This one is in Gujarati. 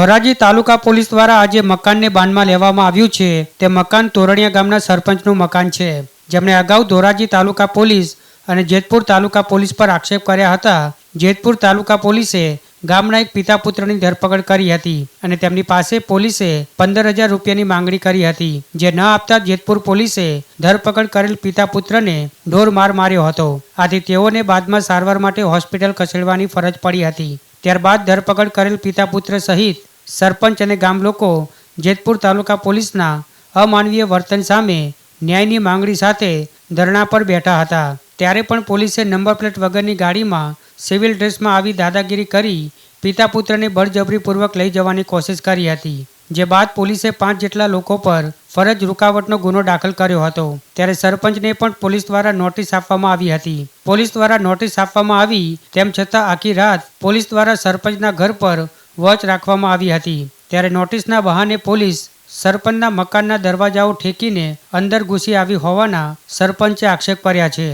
ધોરાજી તાલુકા પોલીસ દ્વારા આજે મકાનને બાંધમાં લેવામાં આવ્યું છે। તે મકાન તોરણિયા ગામના સરપંચનું મકાન છે, જેમણે અગાઉ ધોરાજી તાલુકા પોલીસ અને જેતપુર તાલુકા પોલીસ પર આક્ષેપ કર્યા હતા। જેતપુર તાલુકા પોલીસે ગામના એક પિતા પુત્રની ધરપકડ કરી હતી અને તેમની પાસે પોલીસે 15,000 રૂપિયાની માંગણી કરી હતી, જે ન આપતા જેતપુર પોલીસે ધરપકડ કરેલ પિતા પુત્રને ઢોર માર માર્યો હતો। આથી તેઓને બાદમાં સારવાર માટે હોસ્પિટલ ખસેડવાની ફરજ પડી હતી। ત્યારબાદ ધરપકડ કરેલ પિતા પુત્ર સહિત સરપંચ અને ગામ લોકો જેતપુર તાલુકા પોલીસના અમાનવીય વર્તન સામે ન્યાયની માંગણી સાથે ધરણા પર બેઠા હતા। ત્યારે પણ પોલીસે નંબર પ્લેટ વગરની ગાડીમાં સિવિલ ડ્રેસમાં આવી દાદાગીરી કરી પિતા પુત્રને બળજબરીપૂર્વક લઈ જવાની કોશિશ કરી હતી, જે બાદ પોલીસે 5 જેટલા લોકો પર ફરજ રૂકાવટનો ગુનો દાખલ કર્યો હતો। ત્યારે સરપંચને પણ પોલીસ દ્વારા નોટિસ આપવામાં આવી હતી। પોલીસ દ્વારા નોટિસ આપવામાં આવી તેમ છતાં આખી રાત પોલીસ દ્વારા સરપંચના ઘર પર વોચ રાખવામાં આવી હતી। ત્યારે નોટિસના બહાને પોલીસ સરપંચના મકાનના દરવાજાઓ ઠેકીને અંદર ઘૂસી આવી હોવાના સરપંચે આક્ષેપ કર્યા છે।